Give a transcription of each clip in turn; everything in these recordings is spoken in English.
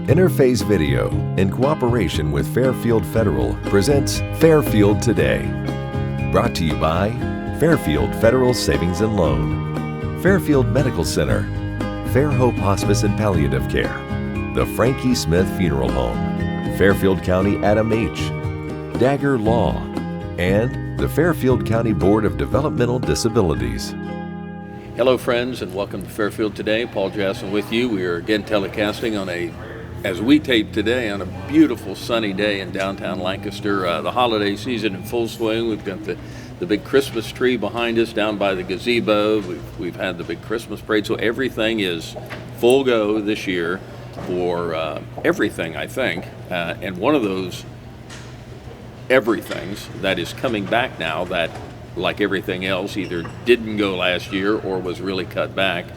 Interface Video, in cooperation with Fairfield Federal, presents Fairfield Today. Brought to you by Fairfield Federal Savings and Loan, Fairfield Medical Center, Fair Hope Hospice and Palliative Care, the Frankie Smith Funeral Home, Fairfield County Adam H., Dagger Law, and the Fairfield County Board of Developmental Disabilities. Hello friends, and welcome to Fairfield Today. Paul Jasson with you. We are again telecasting as we tape today, on a beautiful sunny day in downtown Lancaster. The holiday season in full swing. We've got the big Christmas tree behind us down by the gazebo. We've had the big Christmas parade, so everything is full go this year for everything, I think. And one of those everythings that is coming back now that, like everything else, either didn't go last year or was really cut back,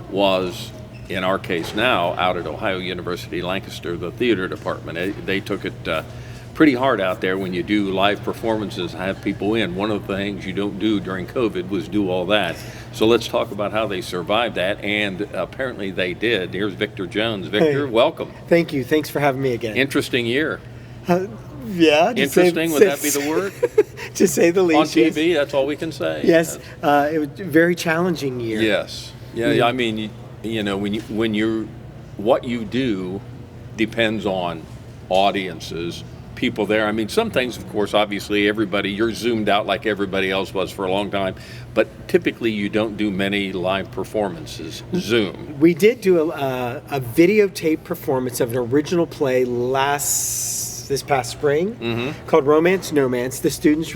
was, in our case now, out at Ohio University Lancaster, the theater department. They took it pretty hard out there when you do live performances, have people in. One of the things you don't do during COVID was do all that. So let's talk about how they survived that, and apparently they did. Here's Victor Jones. Victor, welcome. Thank you. Thanks for having me again. Interesting year. Yeah. Interesting, would that be the word? To say the least. On TV, yes. That's all we can say. Yes, it was a very challenging year. Yes. Yeah, I mean, you know, what you do depends on audiences, people there. I mean, some things, of course, obviously you're zoomed out like everybody else was for a long time, but typically you don't do many live performances, Zoom. We did do a videotape performance of an original play this past spring called Romance Nomance. The students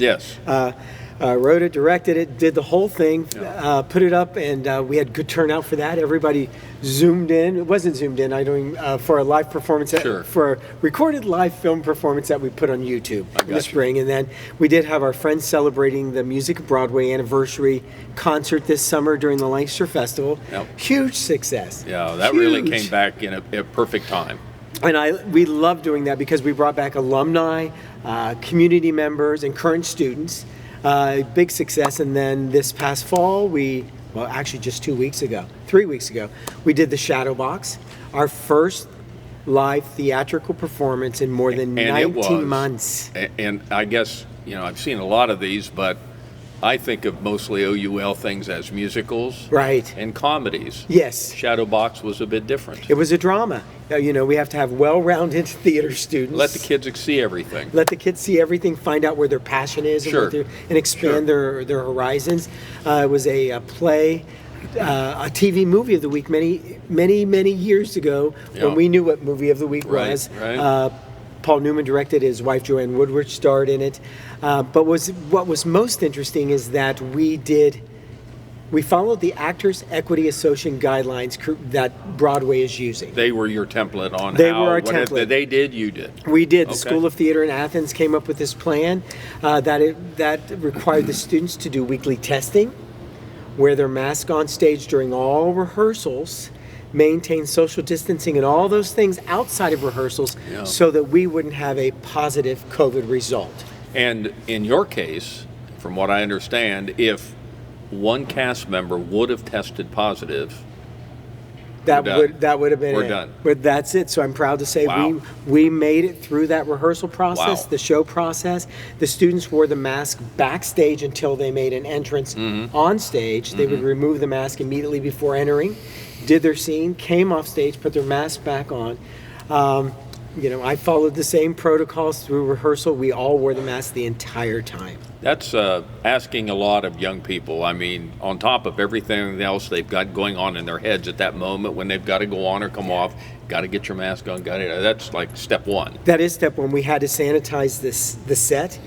wrote it, directed it, did the whole thing, put it up, and we had good turnout for that. Everybody zoomed in. It wasn't zoomed in. For a live performance, for a recorded live film performance that we put on YouTube in the spring. And then we did have our friends celebrating the Music of Broadway anniversary concert this summer during the Lancaster Festival. Yep. Huge success. Yeah, that really came back in a perfect time. And we love doing that because we brought back alumni, community members, and current students. Big success. And then this past fall, actually just 3 weeks ago, we did the Shadow Box, our first live theatrical performance in more than 19 months. And I guess, I've seen a lot of these, but I think of mostly OUL things as musicals, right, and comedies. Yes. Shadow Box was a bit different. It was a drama. We have to have well-rounded theater students. Let the kids see everything. Find out where their passion is, and expand their horizons. It was a play, a TV movie of the week many years ago when we knew what movie of the week was. Right. Paul Newman directed. His wife Joanne Woodward starred in it. But what was most interesting is that we followed the Actors Equity Association guidelines that Broadway is using. They were your template on They were our template. They did, you did. We did. The School of Theater in Athens came up with this plan that required the students to do weekly testing, wear their mask on stage during all rehearsals, maintain social distancing and all those things outside of rehearsals so that we wouldn't have a positive COVID result. And in your case, from what I understand, if one cast member would have tested positive, that would have been We're done. But that's it. So I'm proud to say we made it through that rehearsal process, the show process. The students wore the mask backstage until they made an entrance on stage. They would remove the mask immediately before entering, did their scene, came off stage, put their mask back on. I followed the same protocols through rehearsal. We all wore the mask the entire time. That's asking a lot of young people. I mean, on top of everything else they've got going on in their heads at that moment when they've got to go on or come off, got to get your mask on, that's like step one. That is step one. We had to sanitize the set,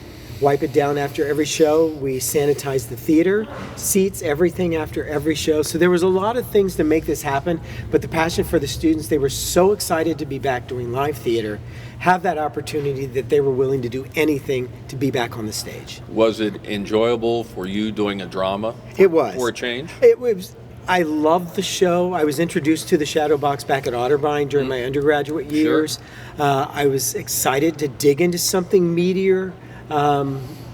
wipe it down after every show. We sanitized the theater, seats, everything after every show. So there was a lot of things to make this happen, but the passion for the students, they were so excited to be back doing live theater, have that opportunity that they were willing to do anything to be back on the stage. Was it enjoyable for you doing a drama? It was. For a change? It was. I loved the show. I was introduced to the Shadow Box back at Otterbein during my undergraduate years. I was excited to dig into something meatier,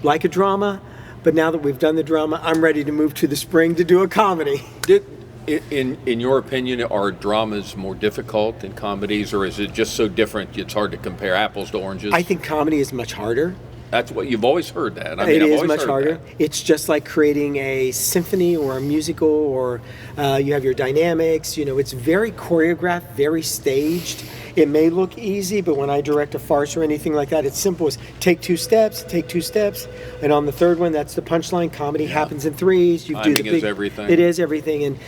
like a drama, but now that we've done the drama, I'm ready to move to the spring to do a comedy. In your opinion, are dramas more difficult than comedies, or is it just so different it's hard to compare apples to oranges? I think comedy is much harder. That's what you've always heard that. It is much harder. It's just like creating a symphony or a musical, or you have your dynamics. It's very choreographed, very staged. It may look easy, but when I direct a farce or anything like that, it's simple as take two steps, and on the third one, that's the punchline. Comedy happens in threes. Timing is everything. It is everything, and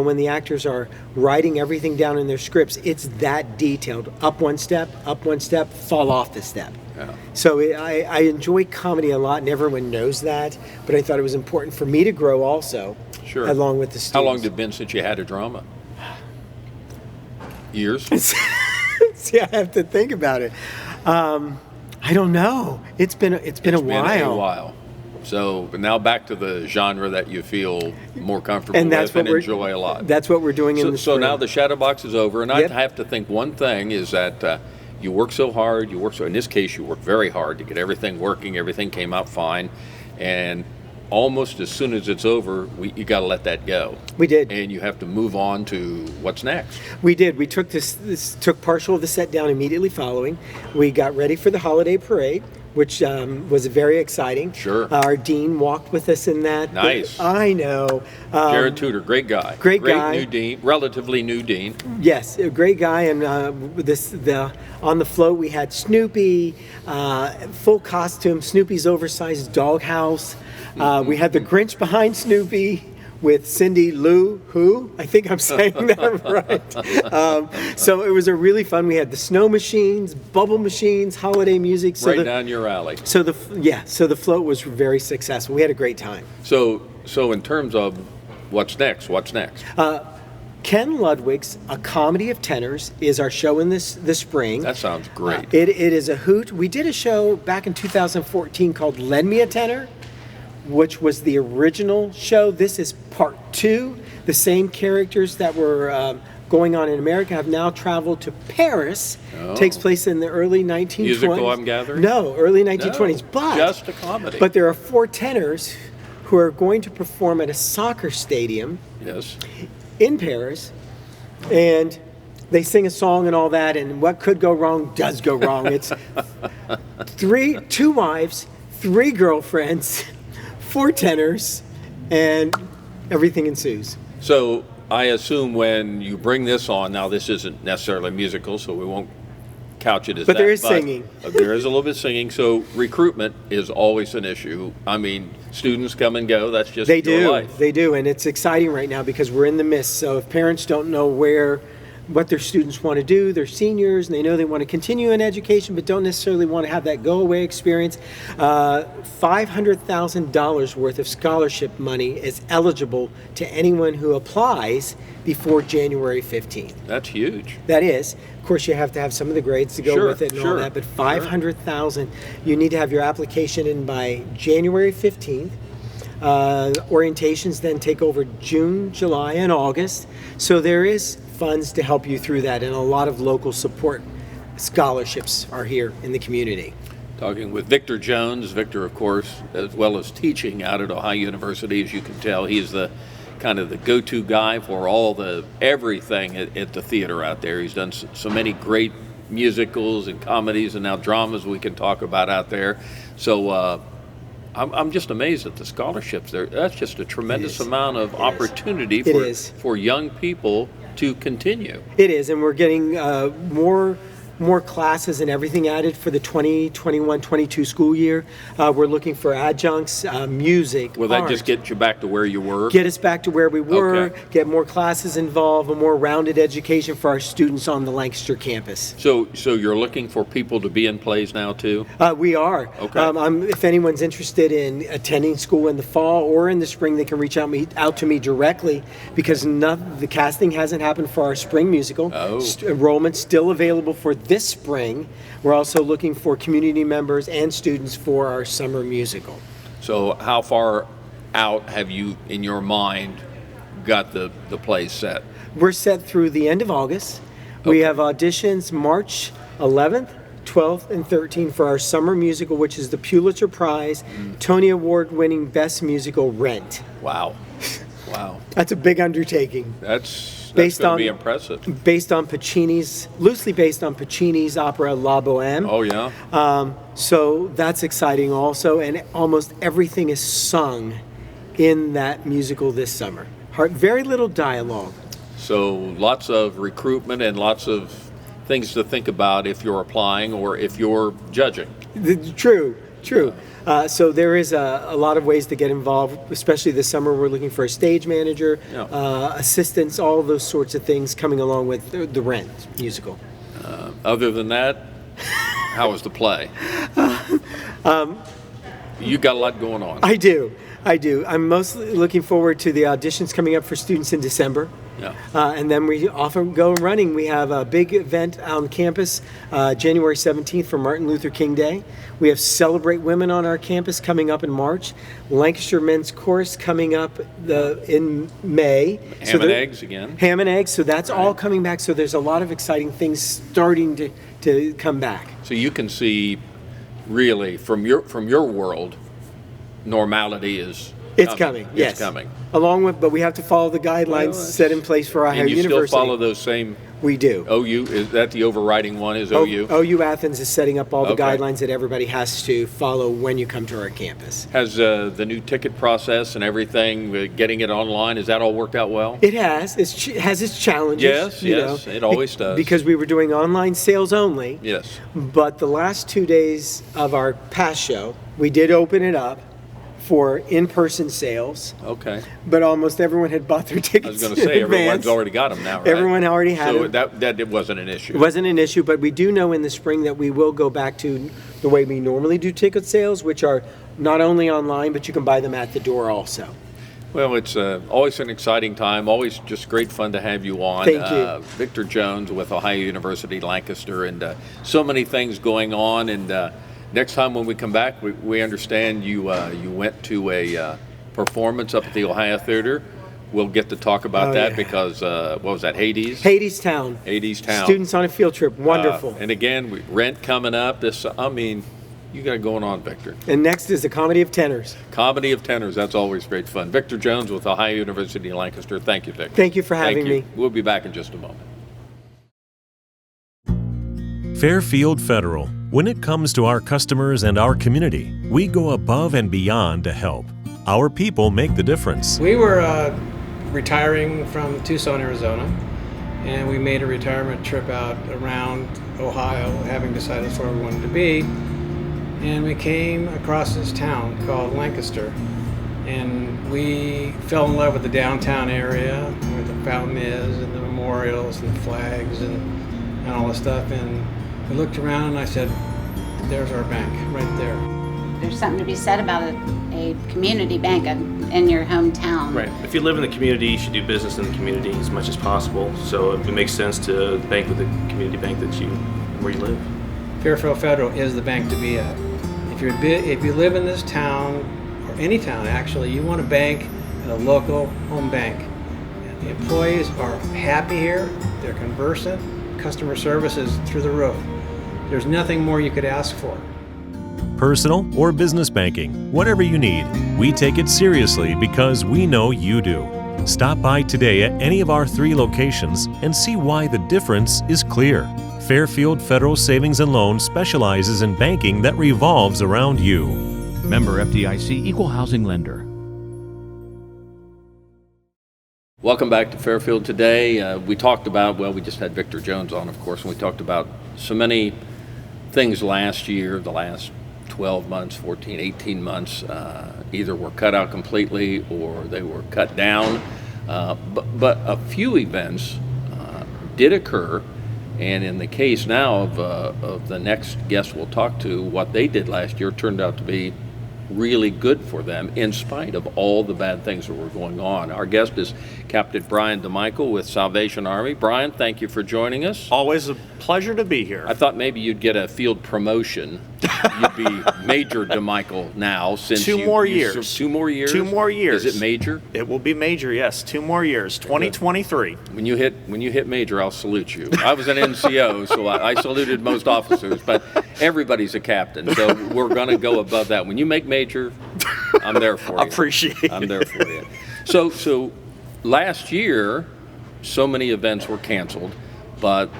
when the actors are writing everything down in their scripts, it's that detailed. Up one step, fall off the step. Yeah. So I enjoy comedy a lot, and everyone knows that. But I thought it was important for me to grow also, sure, along with the students. How long has it been since you had a drama? Years? See, I have to think about it. I don't know. It's been a while. So, but now back to the genre that you feel more comfortable and with and enjoy a lot. That's what we're doing in the spring. So now the shadow box is over, and yep. I have to think one thing is that you work so hard. In this case, you work very hard to get everything working. Everything came out fine, and almost as soon as it's over, you got to let that go. We did, and you have to move on to what's next. We did. We took took partial of the set down immediately following. We got ready for the holiday parade, which was very exciting. Sure. Our dean walked with us in that. Nice. I know. Jared Tudor, great guy. Great guy. New dean, relatively new dean. Yes, a great guy. And on the float we had Snoopy, full costume, Snoopy's oversized doghouse. We had the Grinch behind Snoopy with Cindy Lou Who. I think I'm saying that right. So it was a really fun. We had the snow machines, bubble machines, holiday music. So right down your alley. So the float was very successful. We had a great time. So in terms of what's next? Ken Ludwig's A Comedy of Tenors is our show in this spring. That sounds great. It is a hoot. We did a show back in 2014 called Lend Me a Tenor, which was the original show. This is part 2. The same characters that were going on in America have now traveled to Paris. Oh. Takes place in the early 1920s. Musical, I'm gathering? No, early 1920s. No, but just a comedy. But there are 4 tenors who are going to perform at a soccer stadium. Yes. In Paris, and they sing a song and all that, and what could go wrong does go wrong. It's 2 wives, 3 girlfriends, 4 tenors, and everything ensues. So I assume when you bring this on, now this isn't necessarily a musical, so we won't couch it as but that. There is singing. There is a little bit of singing, so recruitment is always an issue. I mean, students come and go, that's just your life. They do, and it's exciting right now because we're in the midst. So if parents don't know what their students want to do, they're seniors, and they know they want to continue in education, but don't necessarily want to have that go-away experience. $500,000 worth of scholarship money is eligible to anyone who applies before January 15th. That's huge. That is. Of course, you have to have some of the grades to go with it and all that, but $500,000, you need to have your application in by January 15th. Orientations then take over June, July, and August. So there is funds to help you through that, and a lot of local support scholarships are here in the community. Talking with Victor Jones. Victor, of course, as well as teaching out at Ohio University, as you can tell, he's the kind of the go-to guy for everything at the theater out there. He's done so many great musicals and comedies and now dramas we can talk about out there. So I'm just amazed at the scholarships there. That's just a tremendous amount of opportunity for young people to continue. It is, and we're getting more classes and everything added for the 2021-22 school year. We're looking for adjuncts, music, Will that art. just get you back to where you were? Get us back to where we were, Okay. Get more classes involved, a more rounded education for our students on the Lancaster campus. So you're looking for people to be in plays now too? We are. Okay. If anyone's interested in attending school in the fall or in the spring, they can reach out to me directly because the casting hasn't happened for our spring musical. Enrollment's still available for this spring. We're also looking for community members and students for our summer musical. So how far out have you, in your mind, got the play set? We're set through the end of August. Okay. We have auditions March 11th, 12th, and 13th for our summer musical, which is the Pulitzer Prize, Tony Award winning Best Musical, Rent. Wow. Wow. That's a big undertaking. That's Based going on- to be impressive. Loosely based on Puccini's opera La Bohème. Oh, yeah? So that's exciting also, and almost everything is sung in that musical this summer. Very little dialogue. So lots of recruitment and lots of things to think about if you're applying or if you're judging. True. So there is a lot of ways to get involved, especially this summer. We're looking for a stage manager, assistants, all those sorts of things coming along with the Rent musical. Other than that, how was the play? You got a lot going on. I do. I'm mostly looking forward to the auditions coming up for students in December. Yeah. And then we often go running. We have a big event on campus January 17th for Martin Luther King Day. We have Celebrate Women on our campus coming up in March. Lancaster Men's Chorus coming up in May. Ham and eggs again. Ham and eggs. So that's all coming back. So there's a lot of exciting things starting to come back. So you can see, really, from your world, normality is coming. Yes. It's coming. But we have to follow the guidelines set in place for Ohio And you University. still follow those same. We do. OU, is that the overriding one? Is OU? OU Athens is setting up all the Okay. guidelines that everybody has to follow when you come to our campus. Has the new ticket process and everything, getting it online, has that all worked out well? It has. It has its challenges. Yes, it always does. Because we were doing online sales only. Yes. But the last 2 days of our past show, we did open it up for in-person sales. Okay. But almost everyone had bought their tickets. I was going to say, in advance. everyone's already got them now, right? Everyone already had so them. that it wasn't an issue. It wasn't an issue, but we do know in the spring that we will go back to the way we normally do ticket sales, which are not only online, but you can buy them at the door also. Well, it's always an exciting time, always just great fun to have you on. Thank you. Victor Jones with Ohio University Lancaster, and so many things going on. And next time when we come back, we understand you went to a performance up at the Ohio Theater. We'll get to talk about that because, what was that, Hades? Hades Town. Students on a field trip. Wonderful. And again, Rent coming up. You got it going on, Victor. And next is the Comedy of Tenors. Comedy of Tenors. That's always great fun. Victor Jones with Ohio University Lancaster. Thank you, Victor. Thank you for having me. We'll be back in just a moment. Fairfield Federal. When it comes to our customers and our community, we go above and beyond to help. Our people make the difference. We were retiring from Tucson, Arizona, and we made a retirement trip out around Ohio, having decided that's where we wanted to be. And we came across this town called Lancaster, and we fell in love with the downtown area where the fountain is and the memorials and the flags and all the stuff. And we looked around and I said, there's our bank right there. There's something to be said about a community bank in your hometown. Right. If you live in the community, you should do business in the community as much as possible. So it makes sense to bank with the community bank where you live. Fairfield Federal is the bank to be at. If you live in this town, or any town actually, you want to bank at a local home bank. And the employees are happy here, they're conversant, customer service is through the roof. There's nothing more you could ask for. Personal or business banking, whatever you need, we take it seriously because we know you do. Stop by today at any of our 3 locations and see why the difference is clear. Fairfield Federal Savings and Loan specializes in banking that revolves around you. Member FDIC, Equal Housing Lender. Welcome back to Fairfield Today. We talked about, we just had Victor Jones on, of course, and we talked about so many things last year, the last 12 months, 14, 18 months, either were cut out completely or they were cut down. But a few events did occur. And in the case now of the next guest we'll talk to, what they did last year turned out to be really good for them in spite of all the bad things that were going on. Our guest is Captain Brian Demichael with Salvation Army. Brian, thank you for joining us. Always a pleasure to be here. I thought maybe you'd get a field promotion. You'd be Major Demichael now since 2 more years. 2 more years? 2 more years. Is it Major? It will be Major, yes. 2 more years. 2023. When you hit Major, I'll salute you. I was an NCO, so I saluted most officers, but everybody's a captain, so we're going to go above that. When you make Major, I'm there for you. Appreciate it. I'm there for you. So last year, so many events were canceled, but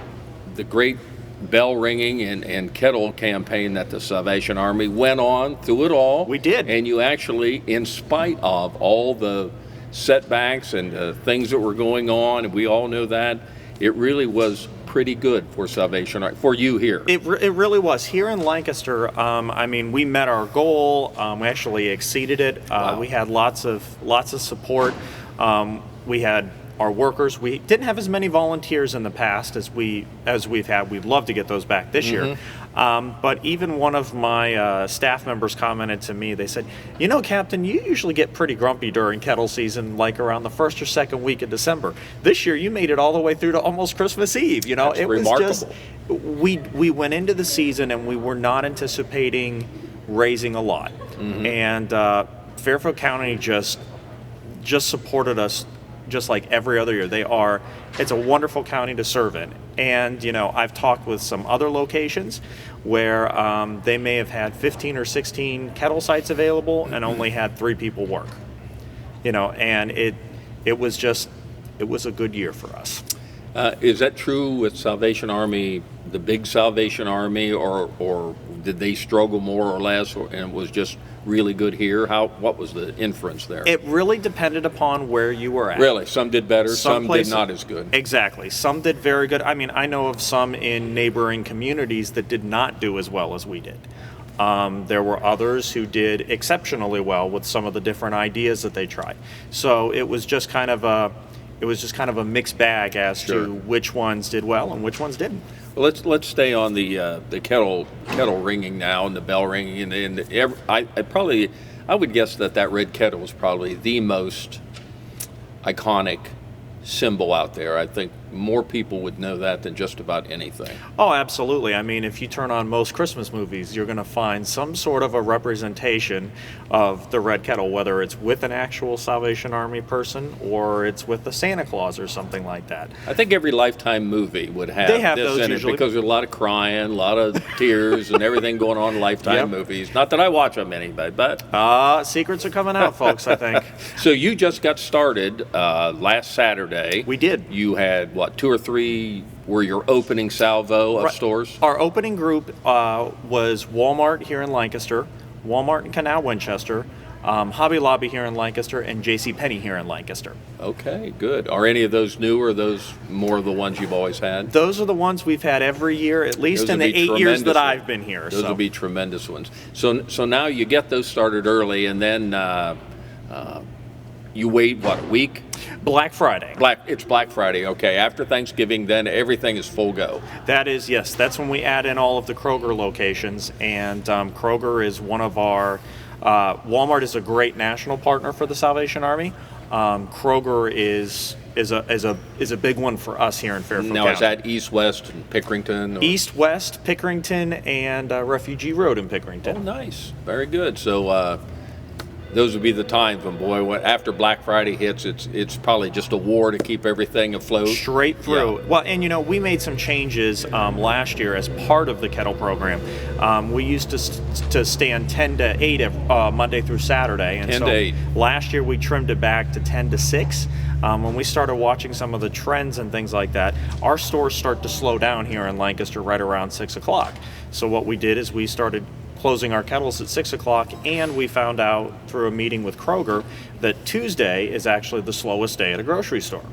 the great bell ringing and kettle campaign that the Salvation Army went on through it all. We did. And you actually, in spite of all the setbacks and things that were going on, and we all know that, it really was pretty good for Salvation Army, for you here. It really was. Here in Lancaster, we met our goal. We actually exceeded it. Wow. We had lots of support. We had our workers. We didn't have as many volunteers in the past as we've had. We'd love to get those back this year. But even one of my staff members commented to me, they said, Captain, you usually get pretty grumpy during kettle season, like around the first or second week of December. This year, you made it all the way through to almost Christmas Eve. That's it remarkable. was just, we went into the season and we were not anticipating raising a lot. And Fairfield County just supported us just like every other year. It's a wonderful county to serve in. And, I've talked with some other locations where they may have had 15 or 16 kettle sites available and only had 3 people work. And it was a good year for us. Is that true with Salvation Army, the big Salvation Army, or did they struggle more or less, and it was just really good here? What was the inference there? It really depended upon where you were at. Really? Some did better, some did not as good. Exactly. Some did very good. I know of some in neighboring communities that did not do as well as we did. There were others who did exceptionally well with some of the different ideas that they tried. So it was just kind of a mixed bag as to which ones did well and which ones didn't. Well, let's stay on the kettle ringing now and the bell ringing, and I would guess that red kettle was probably the most iconic symbol out there. I think more people would know that than just about anything. Oh, absolutely. If you turn on most Christmas movies, you're going to find some sort of a representation of the red kettle, whether it's with an actual Salvation Army person or it's with the Santa Claus or something like that. I think every Lifetime movie would have this those in usually. It because there's a lot of crying, a lot of tears, and everything going on in Lifetime movies. Not that I watch them anyway, but... secrets are coming out, folks, I think. So you just got started last Saturday. We did. You had, 2 or 3 were your opening salvo of stores? Our opening group was Walmart here in Lancaster, Walmart in Canal Winchester, Hobby Lobby here in Lancaster, and JCPenney here in Lancaster. Okay, good. Are any of those new, or are those more of the ones you've always had? Those are the ones we've had every year, at least in the 8 years that I've been here. Those will be tremendous ones. So now you get those started early, and then you wait, a week? Black Friday. It's Black Friday, okay. After Thanksgiving, then everything is full go. That is, yes. That's when we add in all of the Kroger locations, and Kroger is one of our... Walmart is a great national partner for the Salvation Army. Kroger is a big one for us here in Fairfield County. Now, is that East, West, and Pickerington? Or? East, West, Pickerington, and Refugee Road in Pickerington. Oh, nice. Very good. So those would be the times when, after Black Friday hits, it's probably just a war to keep everything afloat. Straight through. Yeah. Well, and we made some changes last year as part of the kettle program. We used to stand 10 to 8 Monday through Saturday. And 10 to 8. Last year we trimmed it back to 10 to 6. When we started watching some of the trends and things like that, our stores start to slow down here in Lancaster right around 6 o'clock. So what we did is we started closing our kettles at 6 o'clock, and we found out through a meeting with Kroger that Tuesday is actually the slowest day at a grocery store.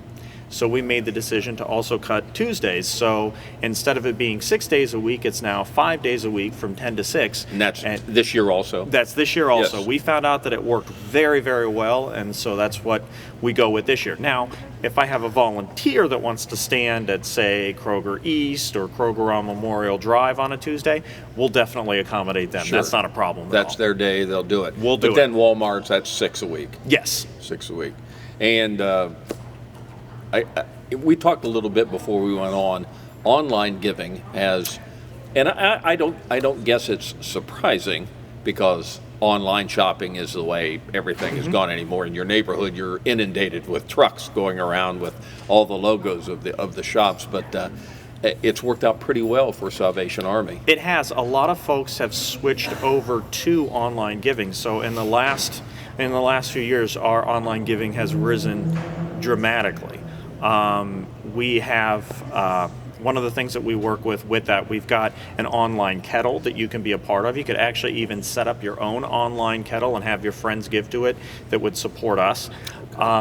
So we made the decision to also cut Tuesdays. So instead of it being 6 days a week, it's now 5 days a week from 10 to 6. And that's this year also? That's this year also. Yes. We found out that it worked very, very well, and so that's what we go with this year. Now, if I have a volunteer that wants to stand at, say, Kroger East or Kroger on Memorial Drive on a Tuesday, we'll definitely accommodate them. Sure. That's not a problem That's their day. They'll do it. We'll do it. But then Walmart's, that's 6 a week. Yes. 6 a week. And we talked a little bit before we went on. Online giving has, and I don't guess it's surprising, because online shopping is the way everything has gone anymore. In your neighborhood, you're inundated with trucks going around with all the logos of the shops. But it's worked out pretty well for Salvation Army. It has. A lot of folks have switched over to online giving. So in the last few years, our online giving has risen dramatically. We have one of the things that we work with that, we've got an online kettle that you can be a part of. You could actually even set up your own online kettle and have your friends give to it that would support us.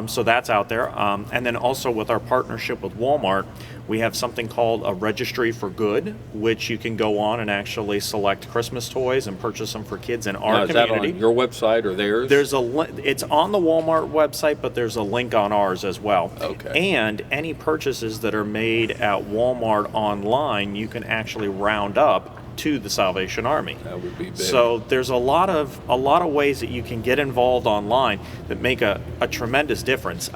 So that's out there. And then also with our partnership with Walmart, we have something called a Registry for Good, which you can go on and actually select Christmas toys and purchase them for kids in our community. Is that on your website or theirs? It's on the Walmart website, but there's a link on ours as well. Okay. And any purchases that are made at Walmart online, you can actually round up to the Salvation Army. That would be big. So there's a lot of ways that you can get involved online that make a tremendous difference.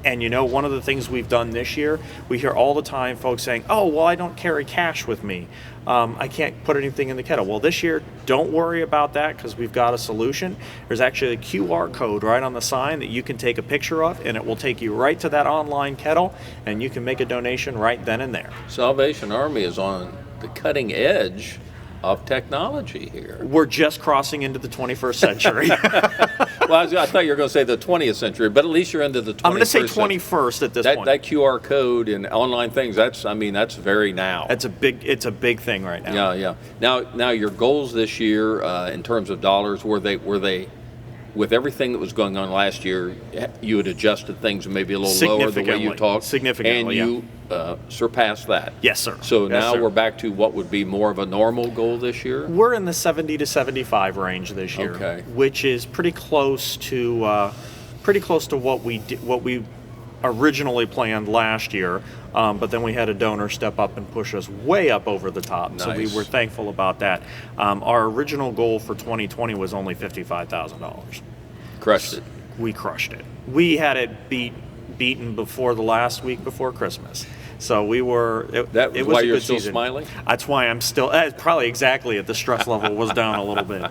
And one of the things we've done this year, we hear all the time folks saying, "Oh, well, I don't carry cash with me. I can't put anything in the kettle." Well, this year, don't worry about that because we've got a solution. There's actually a QR code right on the sign that you can take a picture of, and it will take you right to that online kettle, and you can make a donation right then and there. Salvation Army is on the cutting edge of technology here. We're just crossing into the 21st century. Well, I thought you were going to say the 20th century, but at least you're into the 21st. I'm going to say 21st at this point. That QR code and online things, that's very now. It's a big thing right now. Yeah. Now your goals this year in terms of dollars, were they with everything that was going on last year, you had adjusted things maybe a little lower the way you talked? Significantly, and you surpassed that? Yes, sir. So now we're back to what would be more of a normal goal this year? We're in the 70 to 75 range this year, okay, which is pretty close to what we originally planned last year, but then we had a donor step up and push us way up over the top. Nice. So we were thankful about that. Our original goal for 2020 was only $55,000. Crushed it. We crushed it. We had it beaten before the last week before Christmas. So we were. That was it was why a you're good still season. smiling? That's why I'm still. Probably exactly. The stress level was down a little bit.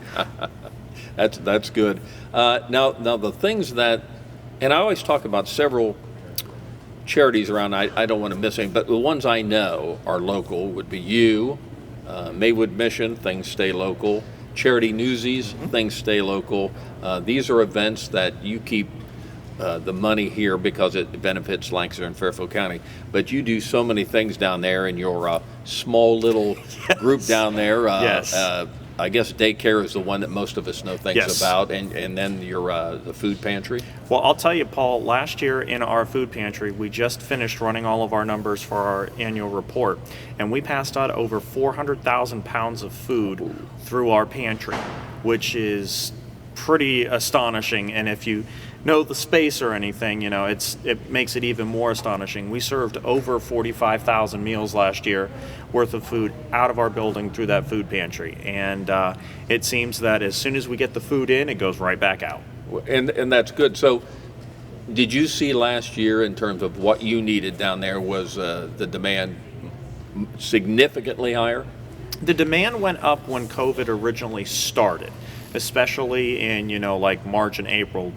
That's good. Now the things that, and I always talk about several charities around. I don't want to miss any, but the ones I know are local would be you, Maywood Mission. Things stay local. Charity Newsies. Mm-hmm. Things stay local. These are events that you keep the money here because it benefits Lancaster and Fairfield County. But you do so many things down there in your small little group down there. Yes. I guess daycare is the one that most of us know things Yes. about, and then your the food pantry. Well, I'll tell you, Paul, last year in our food pantry, we just finished running all of our numbers for our annual report, and we passed out over 400,000 pounds of food through our pantry, which is pretty astonishing. And if you know the space or anything, it makes it even more astonishing. We served over 45,000 meals last year worth of food out of our building through that food pantry. And it seems that as soon as we get the food in, it goes right back out. And that's good. So did you see last year in terms of what you needed down there was the demand significantly higher? The demand went up when COVID originally started, especially in, like March and April.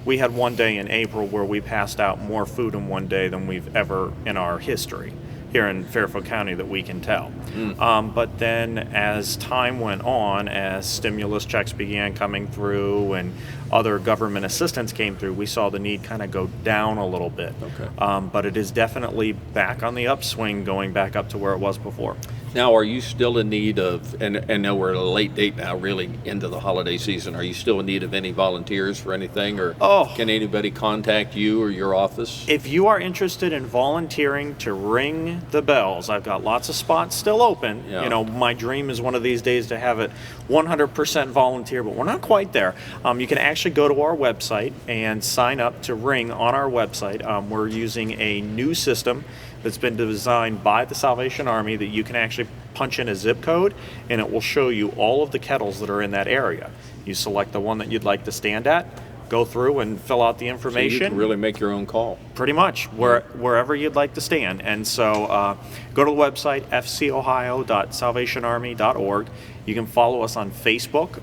We had one day in April where we passed out more food in one day than we've ever in our history here in Fairfield County that we can tell. But then as time went on, as stimulus checks began coming through and other government assistance came through, we saw the need kind of go down a little bit. Okay. But it is definitely back on the upswing, going back up to where it was before. Now, are you still in need of, and now we're at a late date now, really into the holiday season, are you still in need of any volunteers for anything, or can anybody contact you or your office? If you are interested in volunteering to ring the bells, I've got lots of spots still open. Yeah. My dream is one of these days to have it 100% volunteer, but we're not quite there. You can actually go to our website and sign up to ring on our website. We're using a new system that's been designed by the Salvation Army that you can actually punch in a zip code and it will show you all of the kettles that are in that area. You select the one that you'd like to stand at, go through and fill out the information. So you can really make your own call. Pretty much, wherever you'd like to stand. And so go to the website, fcohio.salvationarmy.org. You can follow us on Facebook.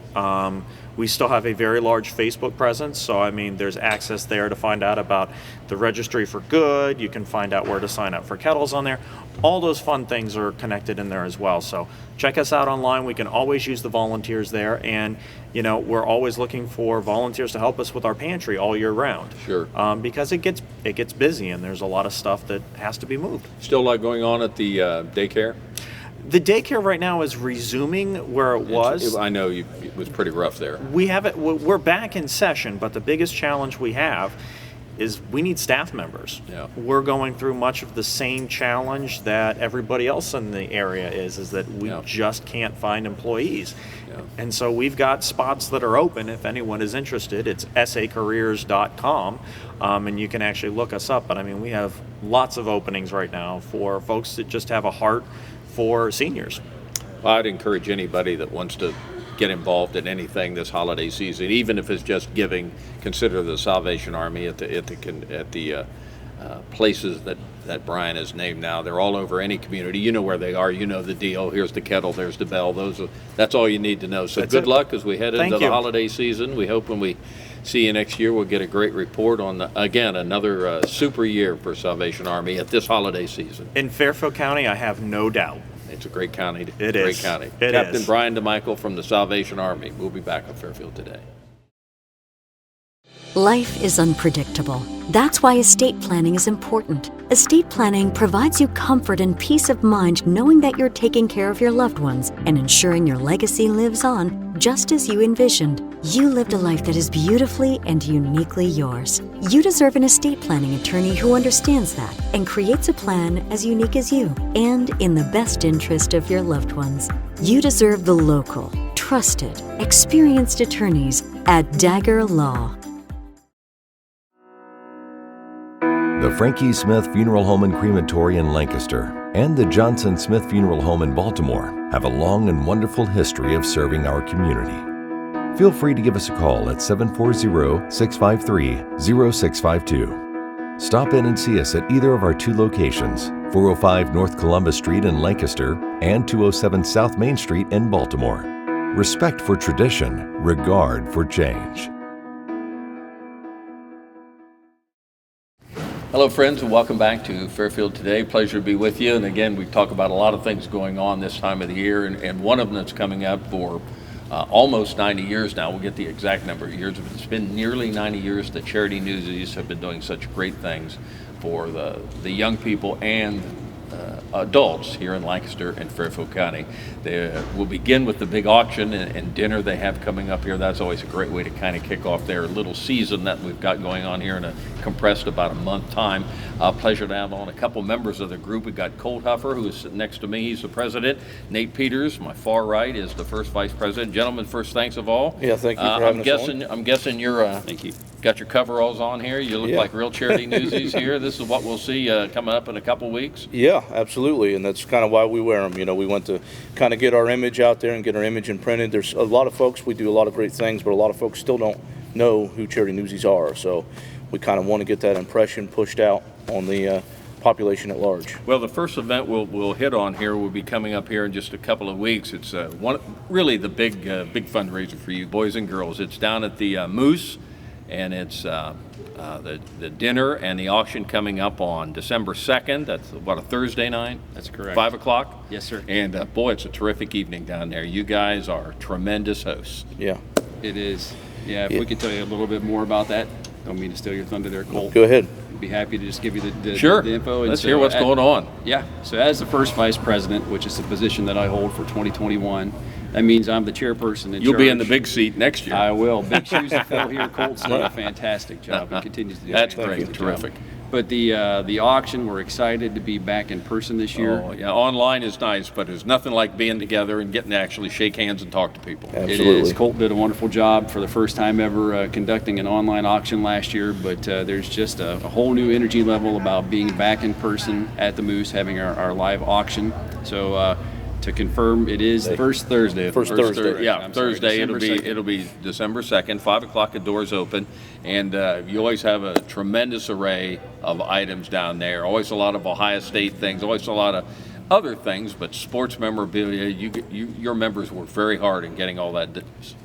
We still have a very large Facebook presence, so I mean, there's access there to find out about the Registry for Good. You can find out where to sign up for kettles on there. All those fun things are connected in there as well. So check us out online. We can always use the volunteers there, and we're always looking for volunteers to help us with our pantry all year round. Sure. Because it gets busy, and there's a lot of stuff that has to be moved. Still a lot going on at the daycare? The daycare right now is resuming where it was. I know it was pretty rough there. We're back in session, but the biggest challenge we have is we need staff members. Yeah. We're going through much of the same challenge that everybody else in the area is that we just can't find employees. Yeah. And so we've got spots that are open if anyone is interested. It's sacareers.com, and you can actually look us up. But I mean, we have lots of openings right now for folks that just have a heart for seniors. Well, I'd encourage anybody that wants to get involved in anything this holiday season, even if it's just giving. Consider the Salvation Army at the places that Brian has named now. They're all over any community. You know where they are. You know the deal. Here's the kettle. There's the bell. That's all you need to know. So good luck as we head into the holiday season. We hope when we see you next year, we'll get a great report on another super year for Salvation Army at this holiday season. In Fairfield County, I have no doubt. It's a great county. It great is. County. It Captain is. Brian Demichael from the Salvation Army. We'll be back on Fairfield Today. Life is unpredictable. That's why estate planning is important. Estate planning provides you comfort and peace of mind knowing that you're taking care of your loved ones and ensuring your legacy lives on just as you envisioned. You lived a life that is beautifully and uniquely yours. You deserve an estate planning attorney who understands that and creates a plan as unique as you and in the best interest of your loved ones. You deserve the local, trusted, experienced attorneys at Dagger Law. The Frankie Smith Funeral Home and Crematory in Lancaster and the Johnson Smith Funeral Home in Baltimore have a long and wonderful history of serving our community. Feel free to give us a call at 740-653-0652. Stop in and see us at either of our two locations, 405 North Columbus Street in Lancaster and 207 South Main Street in Baltimore. Respect for tradition, regard for change. Hello, friends, and welcome back to Fairfield Today. Pleasure to be with you. And again, we talk about a lot of things going on this time of the year, and one of them that's coming up for almost 90 years now. We'll get the exact number of years, but it's been nearly 90 years that Charity Newsies have been doing such great things for the young people and adults here in Lancaster and Fairfield County. They will begin with the big auction and dinner they have coming up here. That's always a great way to kind of kick off their little season that we've got going on here in a compressed about a month time. Pleasure to have on a couple members of the group. We've got Colt Huffer, who is sitting next to me. He's the president. Nate Peters, my far right, is the first vice president. Gentlemen, first thanks of all. Yeah, thank you for having us on. I'm guessing you're thank you. Got your coveralls on here. You look like real Charity Newsies here. This is what we'll see coming up in a couple weeks. Yeah, absolutely, and that's kind of why we wear them. You know, we want to kind of get our image out there and get our image imprinted. There's a lot of folks, we do a lot of great things, but a lot of folks still don't know who Charity Newsies are. So we kind of want to get that impression pushed out on the population at large. Well, the first event we'll hit on here will be coming up here in just a couple of weeks. It's really the big fundraiser for you boys and girls. It's down at the Moose. And it's the dinner and the auction coming up on December 2nd. That's a Thursday night? That's correct. 5 o'clock? Yes, sir. And boy, it's a terrific evening down there. You guys are tremendous hosts. Yeah. It is. Yeah, if we could tell you a little bit more about that. Don't mean to steal your thunder there, Cole. Go ahead. I'd be happy to just give you the info. Let's hear what's going on. Yeah. So as the first vice president, which is the position that I hold for 2021, that means I'm the chairperson in You'll charge. be in the big seat next year. I will. Big shoes to fill here. Colt's done a fantastic job. He continues to do That's a fantastic great. Terrific. job. But the auction, we're excited to be back in person this year. Oh, yeah. Online is nice, but there's nothing like being together and getting to actually shake hands and talk to people. Absolutely. It is. Colt did a wonderful job for the first time ever conducting an online auction last year, but there's just a whole new energy level about being back in person at the Moose, having our live auction. So to confirm, it is the first Thursday. First Thursday. Yeah, Thursday. It'll be December 2nd, 5 o'clock. The doors open, and you always have a tremendous array of items down there. Always a lot of Ohio State things. Always a lot of other things, but sports memorabilia, your members work very hard in getting all that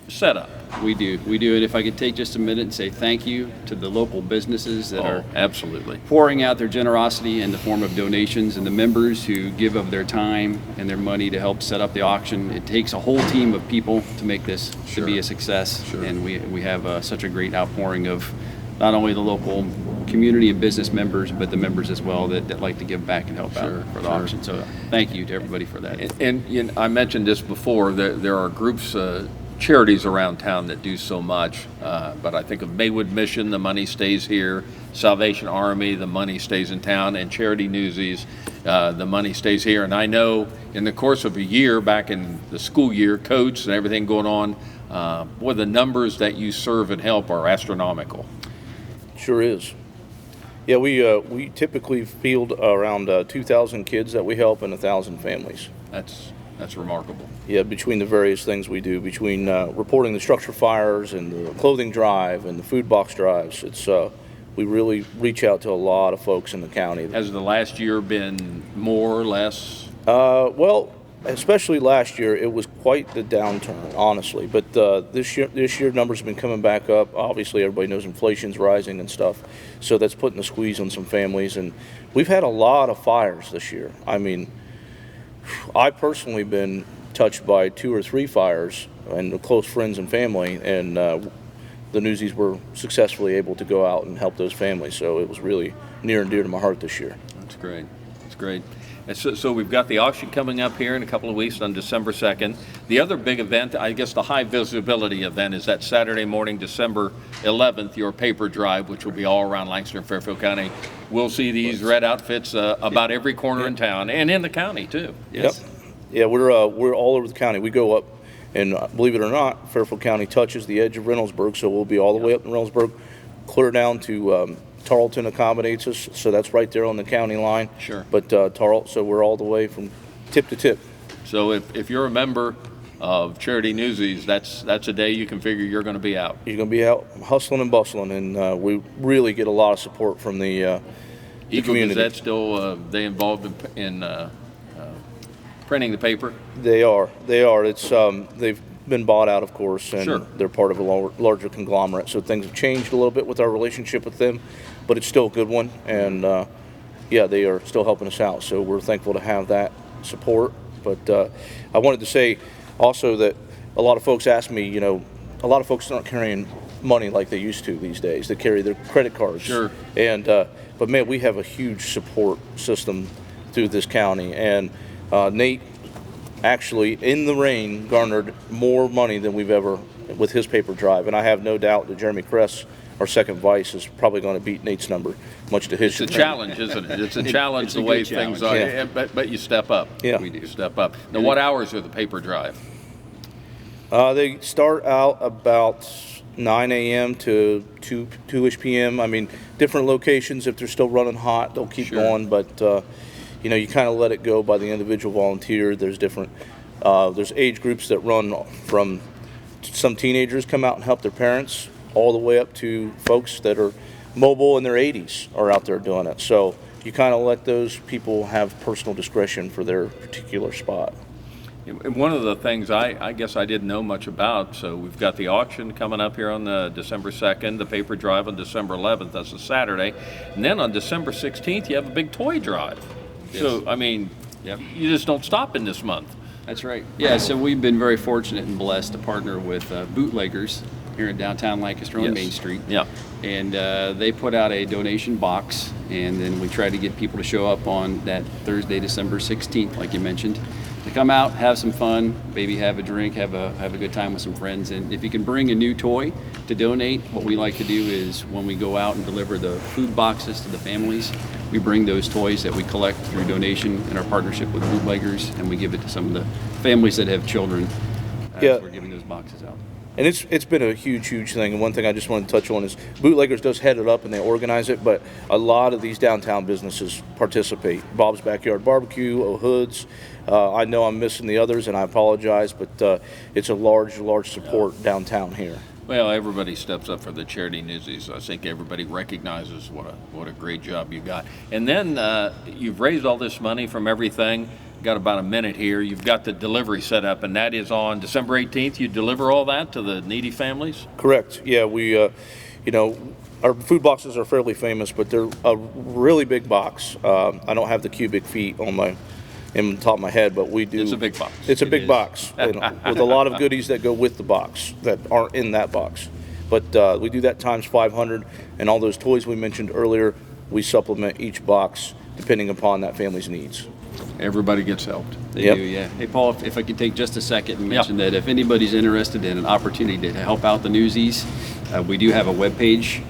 set up. We do. And if I could take just a minute and say thank you to the local businesses that are absolutely pouring out their generosity in the form of donations, and the members who give of their time and their money to help set up the auction. It takes a whole team of people to make this to be a success, and we have such a great outpouring of not only the local community and business members, but the members as well that like to give back and help out for the auction. So thank you to everybody for that. And I mentioned this before, there are groups, charities around town that do so much, but I think of Maywood Mission, the money stays here, Salvation Army, the money stays in town, and Charity Newsies, the money stays here. And I know in the course of a year, back in the school year, coats and everything going on, boy, the numbers that you serve and help are astronomical. Sure is. Yeah, we typically field around 2,000 kids that we help and 1,000 families. That's remarkable. Yeah, between the various things we do, between reporting the structure fires and the clothing drive and the food box drives, we really reach out to a lot of folks in the county. Has the last year been more or less? Well, especially last year, it was quite the downturn, honestly. But this year numbers have been coming back up. Obviously, everybody knows inflation's rising and stuff, so that's putting a squeeze on some families. And we've had a lot of fires this year. I mean, I've personally been touched by 2 or 3 fires and close friends and family, and the Newsies were successfully able to go out and help those families. So it was really near and dear to my heart this year. That's great. That's great. And so we've got the auction coming up here in a couple of weeks on December 2nd. The other big event, I guess the high visibility event, is that Saturday morning, December 11th, your paper drive, which will be all around Lancaster and Fairfield County. We'll see these red outfits about every corner in town and in the county too. Yes. Yep. Yeah, we're all over the county. We go up, and believe it or not, Fairfield County touches the edge of Reynoldsburg, so we'll be all the way up in Reynoldsburg, clear down to Tarleton accommodates us, so that's right there on the county line. Sure. But so we're all the way from tip to tip. So if you're a member of Charity Newsies, that's a day you can figure you're going to be out. You're going to be out hustling and bustling, and we really get a lot of support from the community. Is that still they involved in printing the paper? They are. It's they've been bought out, of course, and they're part of a larger conglomerate. So things have changed a little bit with our relationship with them, but it's still a good one. And they are still helping us out. So we're thankful to have that support. But I wanted to say also that a lot of folks ask me, a lot of folks aren't carrying money like they used to these days. They carry their credit cards. Sure. And but man, we have a huge support system through this county, and Nate actually in the rain garnered more money than we've ever with his paper drive, and I have no doubt that Jeremy Kress, our second vice, is probably going to beat Nate's number, much to his chagrin. It's a challenge, isn't it? It's a challenge the way things are. Yeah. But you step up. Yeah. We do step up. Now, what hours are the paper drive? They start out about 9 a.m. to 2-ish p.m. I mean, different locations, if they're still running hot, they'll keep going, but you kind of let it go by the individual volunteer. There's different, there's age groups that run from some teenagers come out and help their parents, all the way up to folks that are mobile in their 80s are out there doing it. So you kind of let those people have personal discretion for their particular spot. And one of the things I guess I didn't know much about, so we've got the auction coming up here on the December 2nd, the paper drive on December 11th, that's a Saturday, and then on December 16th you have a big toy drive. Yes. So, I mean, you just don't stop in this month. That's right. Yeah, so we've been very fortunate and blessed to partner with Bootleggers here in downtown Lancaster on Main Street. Yeah. And they put out a donation box, and then we try to get people to show up on that Thursday, December 16th, like you mentioned, to come out, have some fun, maybe have a drink, have a good time with some friends. And if you can bring a new toy to donate, what we like to do is when we go out and deliver the food boxes to the families, we bring those toys that we collect through donation in our partnership with Bootleggers, and we give it to some of the families that have children as we're giving those boxes out. And it's been a huge thing. And one thing I just wanted to touch on is Bootleggers does head it up and they organize it, but a lot of these downtown businesses participate. Bob's Backyard Barbecue, O'Hood's. I know I'm missing the others, and I apologize, but it's a large support downtown here. Well, everybody steps up for the Charity Newsies. I think everybody recognizes what a great job you got. And then you've raised all this money from everything. got about a minute here. You've got the delivery set up, and that is on December 18th. You deliver all that to the needy families? Correct. Yeah, we, our food boxes are fairly famous, but they're a really big box. I don't have the cubic feet in the top of my head, but we do. It's a big box. It's a big box with a lot of goodies that go with the box that aren't in that box. But we do that times 500, and all those toys we mentioned earlier, we supplement each box depending upon that family's needs. Everybody gets helped. They do, yeah. Hey, Paul, if I could take just a second and mention that if anybody's interested in an opportunity to help out the Newsies, we do have a webpage.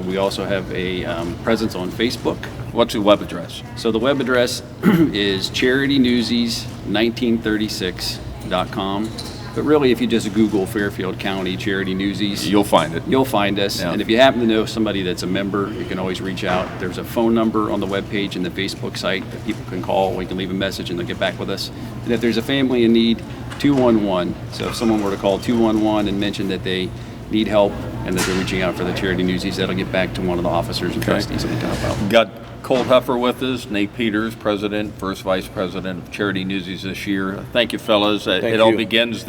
We also have a presence on Facebook. What's the web address? So the web address is charitynewsies1936.com. But really, if you just Google Fairfield County Charity Newsies, you'll find it. You'll find us. Yeah. And if you happen to know somebody that's a member, you can always reach out. There's a phone number on the webpage and the Facebook site that people can call. We can leave a message and they'll get back with us. And if there's a family in need, 211. So if someone were to call 211 and mention that they need help and that they're reaching out for the Charity Newsies, that'll get back to one of the officers and trustees that we can help out. Got Colt Huffer with us, Nate Peters, President, First Vice President of Charity Newsies this year. Thank you, fellas. It all begins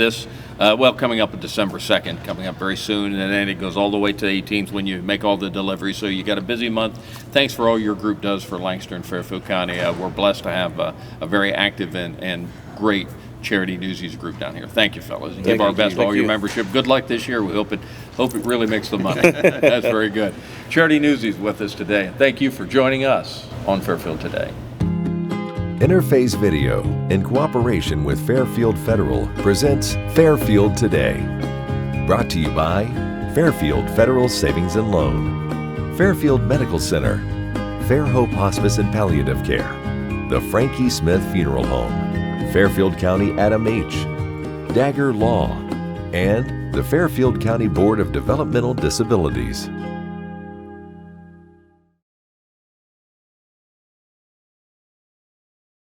coming up on December 2nd, coming up very soon, and then it goes all the way to the 18th when you make all the deliveries. So you got a busy month. Thanks for all your group does for Lancaster and Fairfield County. We're blessed to have a very active and great Charity Newsies group down here. Thank you, fellas. And give our best to all your membership. Good luck this year. We hope it really makes the money. That's very good. Charity Newsies with us today. Thank you for joining us on Fairfield Today. Interface Video, in cooperation with Fairfield Federal, presents Fairfield Today. Brought to you by Fairfield Federal Savings and Loan, Fairfield Medical Center, Fair Hope Hospice and Palliative Care, the Frankie Smith Funeral Home, Fairfield County Adam H., Dagger Law, and the Fairfield County Board of Developmental Disabilities.